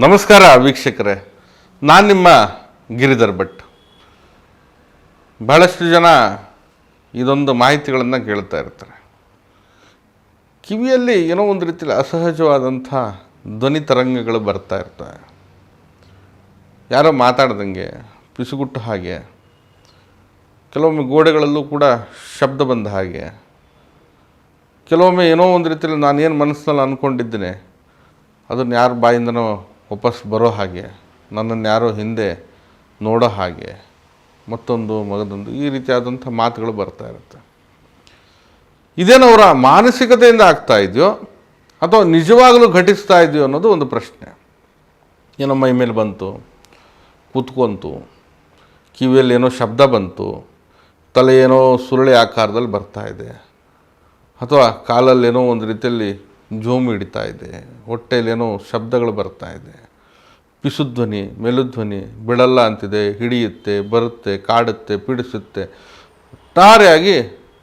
ನಮಸ್ಕಾರ ವೀಕ್ಷಕರೇ, ನಾನು ನಿಮ್ಮ ಗಿರಿಧರ್ ಭಟ್. ಬಹಳಷ್ಟು ಜನ ಇದೊಂದು ಮಾಹಿತಿಗಳನ್ನು ಕೇಳ್ತಾ ಇರ್ತಾರೆ. ಕಿವಿಯಲ್ಲಿ ಏನೋ ಒಂದು ರೀತಿಯಲ್ಲಿ ಅಸಹಜವಾದಂಥ ಧ್ವನಿ ತರಂಗಗಳು ಬರ್ತಾ ಇರ್ತವೆ. ಯಾರೋ ಮಾತಾಡ್ದಂಗೆ, ಪಿಸುಗುಟ್ಟು ಹಾಗೆ, ಕೆಲವೊಮ್ಮೆ ಗೋಡೆಗಳಲ್ಲೂ ಕೂಡ ಶಬ್ದ ಬಂದ ಹಾಗೆ, ಕೆಲವೊಮ್ಮೆ ಏನೋ ಒಂದು ರೀತಿಯಲ್ಲಿ ನಾನೇನು ಮನಸ್ಸಿನಲ್ಲಿ ಅಂದ್ಕೊಂಡಿದ್ದೇನೆ ಅದನ್ನು ಯಾರ ಬಾಯಿಂದನೋ ವಾಪಸ್ ಬರೋ ಹಾಗೆ, ನನ್ನನ್ನು ಯಾರೋ ಹಿಂದೆ ನೋಡೋ ಹಾಗೆ, ಮತ್ತೊಂದು ಮಗದೊಂದು ಈ ರೀತಿಯಾದಂಥ ಮಾತುಗಳು ಬರ್ತಾ ಇರುತ್ತೆ. ಇದೇನೋ ಅವರ ಮಾನಸಿಕತೆಯಿಂದ ಆಗ್ತಾ ಇದೆಯೋ ಅಥವಾ ನಿಜವಾಗಲೂ ಘಟಿಸ್ತಾ ಇದೆಯೋ ಅನ್ನೋದು ಒಂದು ಪ್ರಶ್ನೆ. ಏನೋ ಮೈ ಮೇಲೆ ಬಂತು, ಕೂತ್ಕೊಂತು, ಕಿವಿಯಲ್ಲಿ ಏನೋ ಶಬ್ದ ಬಂತು, ತಲೆ ಏನೋ ಸುರುಳಿ ಆಕಾರದಲ್ಲಿ ಬರ್ತಾ ಇದೆ, ಅಥವಾ ಕಾಲಲ್ಲೇನೋ ಒಂದು ರೀತಿಯಲ್ಲಿ ಜೋಮು ಹಿಡಿತಾ ಇದೆ, ಹೊಟ್ಟೆಯಲ್ಲೇನೋ ಶಬ್ದಗಳು ಬರ್ತಾ ಇದೆ, ಪಿಸುಧ್ವನಿ, ಮೆಲುಧ್ವನಿ, ಬಿಡಲ್ಲ ಅಂತಿದೆ, ಹಿಡಿಯುತ್ತೆ, ಬರುತ್ತೆ, ಕಾಡುತ್ತೆ, ಪೀಡಿಸುತ್ತೆ, ಒಟ್ಟಾರೆಯಾಗಿ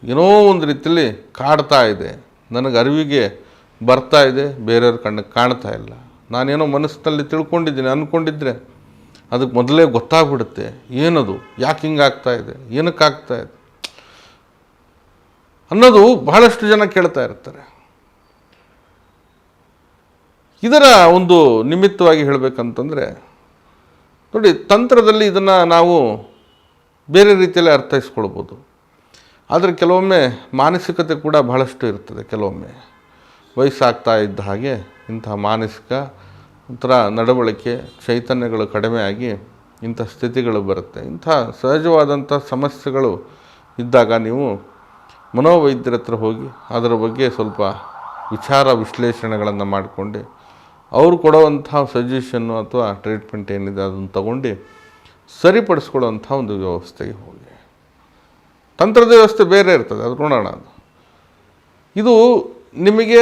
ಏನೋ ಒಂದು ರೀತಿಯಲ್ಲಿ ಕಾಡ್ತಾ ಇದೆ, ನನಗೆ ಅರಿವಿಗೆ ಬರ್ತಾ ಇದೆ, ಬೇರೆಯವ್ರ ಕಣ್ಣಿಗೆ ಕಾಣ್ತಾ ಇಲ್ಲ. ನಾನೇನೋ ಮನಸ್ಸಿನಲ್ಲಿ ತಿಳ್ಕೊಂಡಿದ್ದೀನಿ, ಅಂದ್ಕೊಂಡಿದ್ರೆ ಅದಕ್ಕೆ ಮೊದಲೇ ಗೊತ್ತಾಗ್ಬಿಡುತ್ತೆ ಏನದು, ಯಾಕೆ ಹಿಂಗಾಗ್ತಾ ಇದೆ, ಏನಕ್ಕಾಗ್ತಾ ಇದೆ ಅನ್ನೋದು ಬಹಳಷ್ಟು ಜನ ಕೇಳ್ತಾ ಇರ್ತಾರೆ. ಇದರ ಒಂದು ನಿಮಿತ್ತವಾಗಿ ಹೇಳಬೇಕಂತಂದರೆ ನೋಡಿ, ತಂತ್ರದಲ್ಲಿ ಇದನ್ನು ನಾವು ಬೇರೆ ರೀತಿಯಲ್ಲಿ ಅರ್ಥೈಸ್ಕೊಳ್ಬೋದು. ಆದರೆ ಕೆಲವೊಮ್ಮೆ ಮಾನಸಿಕತೆ ಕೂಡ ಬಹಳಷ್ಟು ಇರ್ತದೆ. ಕೆಲವೊಮ್ಮೆ ವಯಸ್ಸಾಗ್ತಾ ಇದ್ದ ಹಾಗೆ ಇಂಥ ಮಾನಸಿಕ ಒಂಥರ ನಡವಳಿಕೆ ಚೈತನ್ಯಗಳು ಕಡಿಮೆಯಾಗಿ ಇಂಥ ಸ್ಥಿತಿಗಳು ಬರುತ್ತೆ. ಇಂಥ ಸಹಜವಾದಂಥ ಸಮಸ್ಯೆಗಳು ಇದ್ದಾಗ ನೀವು ಮನೋವೈದ್ಯರ ಹತ್ರ ಹೋಗಿ ಅದರ ಬಗ್ಗೆ ಸ್ವಲ್ಪ ವಿಚಾರ ವಿಶ್ಲೇಷಣೆಗಳನ್ನು ಮಾಡಿಕೊಂಡು ಅವರು ಕೊಡುವಂಥ ಸಜೆಷನ್ನು ಅಥವಾ ಟ್ರೀಟ್ಮೆಂಟ್ ಏನಿದೆ ಅದನ್ನು ತಗೊಂಡು ಸರಿಪಡಿಸ್ಕೊಳ್ಳುವಂಥ ಒಂದು ವ್ಯವಸ್ಥೆಗೆ ಹೋಗಿ. ತಂತ್ರದ ವ್ಯವಸ್ಥೆ ಬೇರೆ ಇರ್ತದೆ, ಅದು ನೋಡೋಣ. ಇದು ನಿಮಗೆ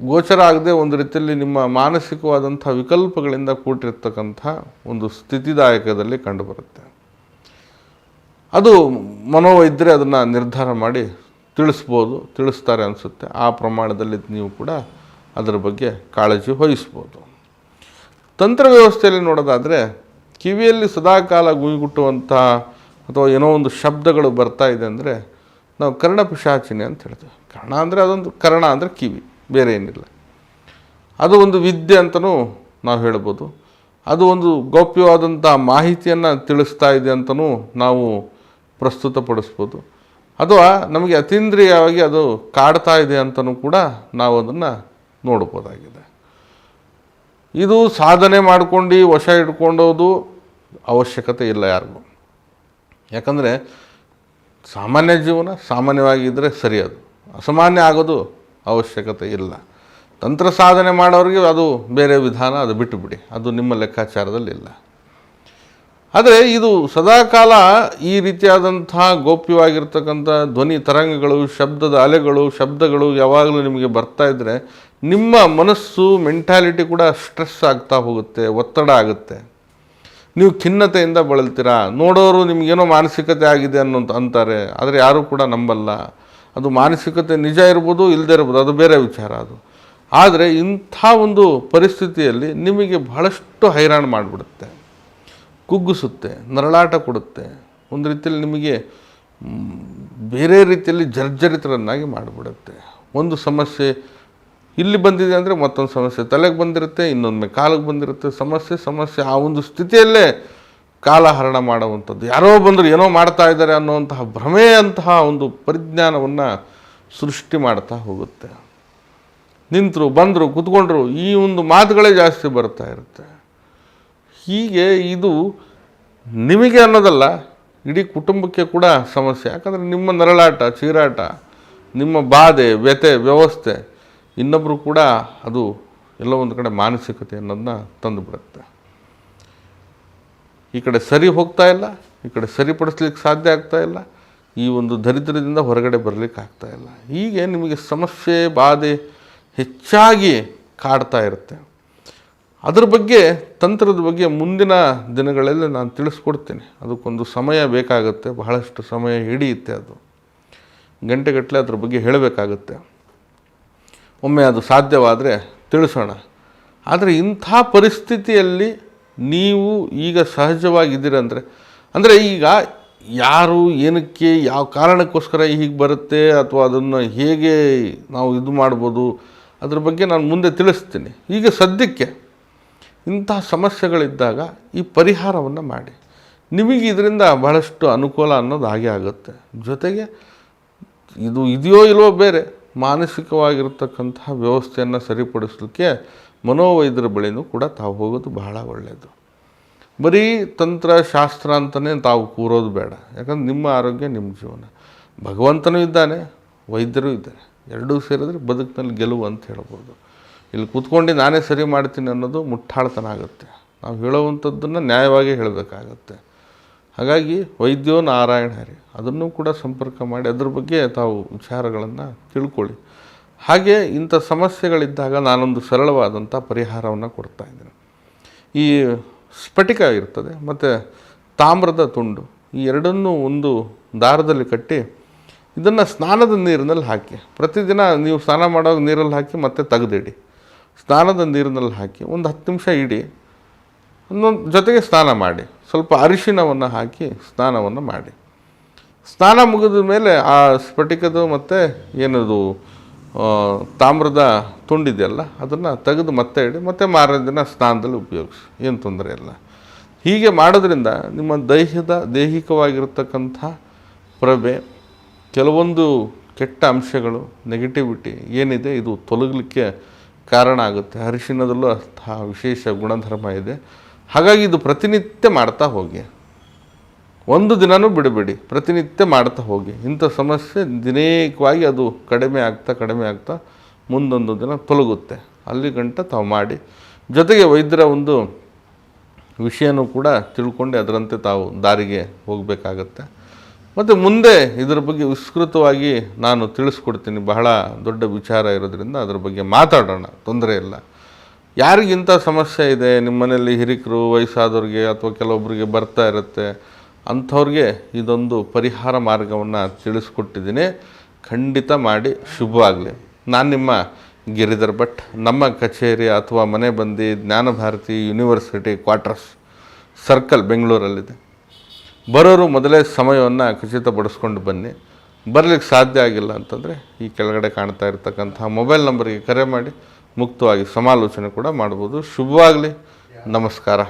ಗೋಚರ ಆಗದೆ ಒಂದು ರೀತಿಯಲ್ಲಿ ನಿಮ್ಮ ಮಾನಸಿಕವಾದಂಥ ವಿಕಲ್ಪಗಳಿಂದ ಕೂಟಿರ್ತಕ್ಕಂಥ ಒಂದು ಸ್ಥಿತಿದಾಯಕದಲ್ಲಿ ಕಂಡುಬರುತ್ತೆ. ಅದು ಮನೋವೈದ್ಯರೇ ಅದನ್ನು ನಿರ್ಧಾರ ಮಾಡಿ ತಿಳಿಸ್ತಾರೆ ಅನಿಸುತ್ತೆ. ಆ ಪ್ರಮಾಣದಲ್ಲಿ ನೀವು ಕೂಡ ಅದರ ಬಗ್ಗೆ ಕಾಳಜಿ ವಹಿಸ್ಬೋದು. ತಂತ್ರ ವ್ಯವಸ್ಥೆಯಲ್ಲಿ ನೋಡೋದಾದರೆ ಕಿವಿಯಲ್ಲಿ ಸದಾಕಾಲ ಗುಯ್ಗುಟ್ಟುವಂಥ ಅಥವಾ ಏನೋ ಒಂದು ಶಬ್ದಗಳು ಬರ್ತಾ ಇದೆ ಅಂದರೆ ನಾವು ಕರ್ಣಪಿಶಾಚಿನಿ ಅಂತ ಹೇಳ್ತೇವೆ. ಕರ್ಣ ಅಂದರೆ ಅದೊಂದು ಕರ್ಣ ಅಂದರೆ ಕಿವಿ, ಬೇರೆ ಏನಿಲ್ಲ. ಅದು ಒಂದು ವಿದ್ಯೆ ಅಂತಲೂ ನಾವು ಹೇಳ್ಬೋದು. ಅದು ಒಂದು ಗೌಪ್ಯವಾದಂಥ ಮಾಹಿತಿಯನ್ನು ತಿಳಿಸ್ತಾ ಇದೆ ಅಂತಲೂ ನಾವು ಪ್ರಸ್ತುತಪಡಿಸ್ಬೋದು. ಅಥವಾ ನಮಗೆ ಅತೀಂದ್ರಿಯವಾಗಿ ಅದು ಕಾಡ್ತಾ ಇದೆ ಅಂತಲೂ ಕೂಡ ನಾವು ಅದನ್ನು ನೋಡ್ಬೋದಾಗಿದೆ. ಇದು ಸಾಧನೆ ಮಾಡ್ಕೊಂಡು ವಶ ಇಟ್ಕೊಂಡೋದು ಅವಶ್ಯಕತೆ ಇಲ್ಲ ಯಾರಿಗೂ. ಯಾಕಂದರೆ ಸಾಮಾನ್ಯ ಜೀವನ ಸಾಮಾನ್ಯವಾಗಿದ್ದರೆ ಸರಿ, ಅದು ಅಸಾಮಾನ್ಯ ಆಗೋದು ಅವಶ್ಯಕತೆ ಇಲ್ಲ. ತಂತ್ರ ಸಾಧನೆ ಮಾಡೋರಿಗೆ ಅದು ಬೇರೆ ವಿಧಾನ, ಅದು ಬಿಟ್ಟು ಬಿಡಿ, ಅದು ನಿಮ್ಮ ಲೆಕ್ಕಾಚಾರದಲ್ಲಿ ಇಲ್ಲ. ಆದರೆ ಇದು ಸದಾಕಾಲ ಈ ರೀತಿಯಾದಂಥ ಗೌಪ್ಯವಾಗಿರ್ತಕ್ಕಂಥ ಧ್ವನಿ ತರಂಗಗಳು, ಶಬ್ದದ ಅಲೆಗಳು, ಶಬ್ದಗಳು ಯಾವಾಗಲೂ ನಿಮಗೆ ಬರ್ತಾ ಇದ್ದರೆ ನಿಮ್ಮ ಮನಸ್ಸು ಮೆಂಟ್ಯಾಲಿಟಿ ಕೂಡ ಸ್ಟ್ರೆಸ್ ಆಗ್ತಾ ಹೋಗುತ್ತೆ, ಒತ್ತಡ ಆಗುತ್ತೆ. ನೀವು ಖಿನ್ನತೆಯಿಂದ ಬಳಲ್ತೀರಾ. ನೋಡೋರು ನಿಮಗೇನೋ ಮಾನಸಿಕತೆ ಆಗಿದೆ ಅಂತಾರೆ, ಆದರೆ ಯಾರೂ ಕೂಡ ನಂಬಲ್ಲ. ಅದು ಮಾನಸಿಕತೆ ನಿಜ ಇರ್ಬೋದು, ಇಲ್ಲದೆ ಇರ್ಬೋದು, ಅದು ಬೇರೆ ವಿಚಾರ. ಅದು ಆದರೆ ಇಂಥ ಒಂದು ಪರಿಸ್ಥಿತಿಯಲ್ಲಿ ನಿಮಗೆ ಬಹಳಷ್ಟು ಹೈರಾಣ ಮಾಡಿಬಿಡುತ್ತೆ, ಕುಗ್ಗಿಸುತ್ತೆ, ನರಳಾಟ ಕೊಡುತ್ತೆ, ಒಂದು ರೀತಿಯಲ್ಲಿ ನಿಮಗೆ ಬೇರೆ ರೀತಿಯಲ್ಲಿ ಜರ್ಜರಿತರನ್ನಾಗಿ ಮಾಡಿಬಿಡುತ್ತೆ. ಒಂದು ಸಮಸ್ಯೆ ಇಲ್ಲಿ ಬಂದಿದೆ ಅಂದರೆ ಮತ್ತೊಂದು ಸಮಸ್ಯೆ ತಲೆಗೆ ಬಂದಿರುತ್ತೆ, ಇನ್ನೊಂದು ಕಾಲಿಗೆ ಬಂದಿರುತ್ತೆ, ಸಮಸ್ಯೆ ಆ ಒಂದು ಸ್ಥಿತಿಯಲ್ಲೇ ಕಾಲಹರಣ ಮಾಡುವಂಥದ್ದು. ಯಾರೋ ಬಂದರು ಏನೋ ಮಾಡ್ತಾ ಇದ್ದಾರೆ ಅನ್ನುವಂತಹ ಭ್ರಮೆಯಂತಹ ಒಂದು ಪರಿಜ್ಞಾನವನ್ನು ಸೃಷ್ಟಿ ಮಾಡ್ತಾ ಹೋಗುತ್ತೆ. ನಿಂತರು, ಬಂದರು, ಕೂತ್ಕೊಂಡ್ರು, ಈ ಒಂದು ಮಾತುಗಳೇ ಜಾಸ್ತಿ ಬರ್ತಾ ಇರುತ್ತೆ. ಹೀಗೆ ಇದು ನಿಮಗೆ ಅನ್ನೋದಲ್ಲ, ಇಡೀ ಕುಟುಂಬಕ್ಕೆ ಕೂಡ ಸಮಸ್ಯೆ. ಯಾಕಂದರೆ ನಿಮ್ಮ ನರಳಾಟ, ಚೀರಾಟ, ನಿಮ್ಮ ಬಾಧೆ, ವ್ಯಥೆ, ವ್ಯವಸ್ಥೆ ಇನ್ನೊಬ್ಬರು ಕೂಡ ಅದು ಎಲ್ಲೋ ಒಂದು ಕಡೆ ಮಾನಸಿಕತೆ ಅನ್ನೋದನ್ನ ತಂದುಬಿಡುತ್ತೆ. ಈ ಕಡೆ ಸರಿ ಹೋಗ್ತಾ ಇಲ್ಲ, ಈ ಕಡೆ ಸರಿಪಡಿಸ್ಲಿಕ್ಕೆ ಸಾಧ್ಯ ಆಗ್ತಾ ಇಲ್ಲ, ಈ ಒಂದು ದರಿದ್ರದಿಂದ ಹೊರಗಡೆ ಬರಲಿಕ್ಕೆ ಆಗ್ತಾ ಇಲ್ಲ. ಹೀಗೆ ನಿಮಗೆ ಸಮಸ್ಯೆ, ಬಾಧೆ ಹೆಚ್ಚಾಗಿ ಕಾಡ್ತಾ ಇರುತ್ತೆ. ಅದ್ರ ಬಗ್ಗೆ, ತಂತ್ರದ ಬಗ್ಗೆ ಮುಂದಿನ ದಿನಗಳಲ್ಲಿ ನಾನು ತಿಳಿಸ್ಕೊಡ್ತೀನಿ. ಅದಕ್ಕೊಂದು ಸಮಯ ಬೇಕಾಗುತ್ತೆ, ಬಹಳಷ್ಟು ಸಮಯ ಹಿಡಿಯುತ್ತೆ. ಅದು ಗಂಟೆಗಟ್ಟಲೆ ಅದ್ರ ಬಗ್ಗೆ ಹೇಳಬೇಕಾಗುತ್ತೆ. ಒಮ್ಮೆ ಅದು ಸಾಧ್ಯವಾದರೆ ತಿಳಿಸೋಣ. ಆದರೆ ಇಂಥ ಪರಿಸ್ಥಿತಿಯಲ್ಲಿ ನೀವು ಈಗ ಸಹಜವಾಗಿದ್ದೀರಂದರೆ, ಅಂದರೆ ಈಗ ಯಾರು ಏನಕ್ಕೆ ಯಾವ ಕಾರಣಕ್ಕೋಸ್ಕರ ಹೀಗೆ ಬರುತ್ತೆ ಅಥವಾ ಅದನ್ನು ಹೇಗೆ ನಾವು ಇದು ಮಾಡ್ಬೋದು ಅದ್ರ ಬಗ್ಗೆ ನಾನು ಮುಂದೆ ತಿಳಿಸ್ತೀನಿ. ಈಗ ಸದ್ಯಕ್ಕೆ ಇಂತಹ ಸಮಸ್ಯೆಗಳಿದ್ದಾಗ ಈ ಪರಿಹಾರವನ್ನು ಮಾಡಿ, ನಿಮಗೆ ಇದರಿಂದ ಬಹಳಷ್ಟು ಅನುಕೂಲ ಅನ್ನೋದು ಹಾಗೆ ಆಗುತ್ತೆ. ಜೊತೆಗೆ ಇದು ಇದೆಯೋ ಇಲ್ವೋ ಬೇರೆ, ಮಾನಸಿಕವಾಗಿರ್ತಕ್ಕಂತಹ ವ್ಯವಸ್ಥೆಯನ್ನು ಸರಿಪಡಿಸಲಿಕ್ಕೆ ಮನೋವೈದ್ಯರ ಬಳಿನೂ ಕೂಡ ತಾವು ಹೋಗೋದು ಬಹಳ ಒಳ್ಳೆಯದು. ಬರೀ ತಂತ್ರಶಾಸ್ತ್ರ ಅಂತಲೇ ತಾವು ಕೂರೋದು ಬೇಡ. ಯಾಕಂದ್ರೆ ನಿಮ್ಮ ಆರೋಗ್ಯ ನಿಮ್ಮ ಜೀವನ. ಭಗವಂತನೂ ಇದ್ದಾನೆ, ವೈದ್ಯರೂ ಇದ್ದಾರೆ. ಎರಡೂ ಸೇರಿದ್ರೆ ಬದುಕಿನಲ್ಲಿ ಗೆಲುವು ಅಂತ ಹೇಳ್ಬೋದು. ಇಲ್ಲಿ ಕೂತ್ಕೊಂಡು ನಾನೇ ಸರಿ ಮಾಡ್ತೀನಿ ಅನ್ನೋದು ಮುಟ್ಟಾಳ್ತನ ಆಗುತ್ತೆ. ನಾವು ಹೇಳುವಂಥದ್ದನ್ನು ನ್ಯಾಯವಾಗಿ ಹೇಳಬೇಕಾಗತ್ತೆ. ಹಾಗಾಗಿ ವೈದ್ಯೋ ನಾರಾಯಣ ಹರಿ, ಅದನ್ನು ಕೂಡ ಸಂಪರ್ಕ ಮಾಡಿ ಅದ್ರ ಬಗ್ಗೆ ತಾವು ವಿಚಾರಗಳನ್ನು ತಿಳ್ಕೊಳ್ಳಿ. ಹಾಗೆ ಇಂಥ ಸಮಸ್ಯೆಗಳಿದ್ದಾಗ ನಾನೊಂದು ಸರಳವಾದಂಥ ಪರಿಹಾರವನ್ನು ಕೊಡ್ತಾಯಿದ್ದೀನಿ. ಈ ಸ್ಫಟಿಕ ಇರ್ತದೆ ಮತ್ತು ತಾಮ್ರದ ತುಂಡು, ಈ ಎರಡನ್ನೂ ಒಂದು ದಾರದಲ್ಲಿ ಕಟ್ಟಿ ಇದನ್ನು ಸ್ನಾನದ ನೀರಿನಲ್ಲಿ ಹಾಕಿ, ಪ್ರತಿದಿನ ನೀವು ಸ್ನಾನ ಮಾಡುವಾಗ ನೀರಲ್ಲಿ ಹಾಕಿ ಮತ್ತೆ ತೆಗೆದಿಡಿ. ಸ್ನಾನದ ನೀರಿನಲ್ಲಿ ಹಾಕಿ ಒಂದು 10 ನಿಮಿಷ ಇಡಿ, ಜೊತೆಗೆ ಸ್ನಾನ ಮಾಡಿ. ಸ್ವಲ್ಪ ಅರಿಶಿಣವನ್ನು ಹಾಕಿ ಸ್ನಾನವನ್ನು ಮಾಡಿ. ಸ್ನಾನ ಮುಗಿದ ಮೇಲೆ ಆ ಸ್ಫಟಿಕದ ಮತ್ತು ಏನದು ತಾಮ್ರದ ತುಂಡಿದೆಯಲ್ಲ ಅದನ್ನು ತೆಗೆದು ಮತ್ತೆ ಇಡಿ, ಮತ್ತು ಮಾರನೇ ದಿನ ಸ್ನಾನದಲ್ಲಿ ಉಪಯೋಗಿಸಿ, ಏನು ತೊಂದರೆ ಇಲ್ಲ. ಹೀಗೆ ಮಾಡೋದ್ರಿಂದ ನಿಮ್ಮ ದೈಹಿಕವಾಗಿರ್ತಕ್ಕಂಥ ಪ್ರಭೆ, ಕೆಲವೊಂದು ಕೆಟ್ಟ ಅಂಶಗಳು, ನೆಗೆಟಿವಿಟಿ ಏನಿದೆ ಇದು ತೊಲಗಲಿಕ್ಕೆ ಕಾರಣ ಆಗುತ್ತೆ. ಅರಿಶಿಣದಲ್ಲೂ ಅಂತಹ ವಿಶೇಷ ಗುಣಧರ್ಮ ಇದೆ. ಹಾಗಾಗಿ ಇದು ಪ್ರತಿನಿತ್ಯ ಮಾಡ್ತಾ ಹೋಗಿ, ಒಂದು ದಿನವೂ ಬಿಡಬೇಡಿ, ಪ್ರತಿನಿತ್ಯ ಮಾಡ್ತಾ ಹೋಗಿ. ಇಂಥ ಸಮಸ್ಯೆ ದಿನೇಕವಾಗಿ ಅದು ಕಡಿಮೆ ಆಗ್ತಾ ಮುಂದೊಂದು ದಿನ ತೊಲಗುತ್ತೆ. ಅಲ್ಲಿ ಗಂಟ ತಾವು ಮಾಡಿ, ಜೊತೆಗೆ ವೈದ್ಯರ ಒಂದು ವಿಷಯನೂ ಕೂಡ ತಿಳ್ಕೊಂಡು ಅದರಂತೆ ತಾವು ದಾರಿಗೆ ಹೋಗಬೇಕಾಗತ್ತೆ. ಮತ್ತು ಮುಂದೆ ಇದರ ಬಗ್ಗೆ ವಿಸ್ತೃತವಾಗಿ ನಾನು ತಿಳಿಸ್ಕೊಡ್ತೀನಿ. ಬಹಳ ದೊಡ್ಡ ವಿಚಾರ ಇರೋದ್ರಿಂದ ಅದರ ಬಗ್ಗೆ ಮಾತಾಡೋಣ, ತೊಂದರೆ ಇಲ್ಲ. ಯಾರಿಗಿಂಥ ಸಮಸ್ಯೆ ಇದೆ, ನಿಮ್ಮ ಮನೆಯಲ್ಲಿ ಹಿರಿಕರು, ವಯಸ್ಸಾದವ್ರಿಗೆ ಅಥವಾ ಕೆಲವೊಬ್ಬರಿಗೆ ಬರ್ತಾ ಇರುತ್ತೆ, ಅಂಥವ್ರಿಗೆ ಇದೊಂದು ಪರಿಹಾರ ಮಾರ್ಗವನ್ನು ತಿಳಿಸ್ಕೊಟ್ಟಿದ್ದೀನಿ. ಖಂಡಿತ ಮಾಡಿ, ಶುಭವಾಗಲಿ. ನಾನು ನಿಮ್ಮ ಗಿರಿಧರ್ ಭಟ್. ನಮ್ಮ ಕಚೇರಿ ಅಥವಾ ಮನೆ ಬಂದು ಜ್ಞಾನಭಾರತಿ ಯೂನಿವರ್ಸಿಟಿ ಕ್ವಾರ್ಟರ್ಸ್ ಸರ್ಕಲ್ ಬೆಂಗಳೂರಲ್ಲಿದೆ. ಬರೋರು ಮೊದಲೇ ಸಮಯವನ್ನು ಖಚಿತಪಡಿಸ್ಕೊಂಡು ಬನ್ನಿ. ಬರಲಿಕ್ಕೆ ಸಾಧ್ಯ ಆಗಿಲ್ಲ ಅಂತಂದರೆ ಈ ಕೆಳಗಡೆ ಕಾಣ್ತಾ ಇರ್ತಕ್ಕಂಥ ಮೊಬೈಲ್ ನಂಬರಿಗೆ ಕರೆ ಮಾಡಿ ಮುಕ್ತವಾಗಿ ಸಮಾಲೋಚನೆ ಕೂಡ ಮಾಡ್ಬೋದು. ಶುಭವಾಗಲಿ. ನಮಸ್ಕಾರ.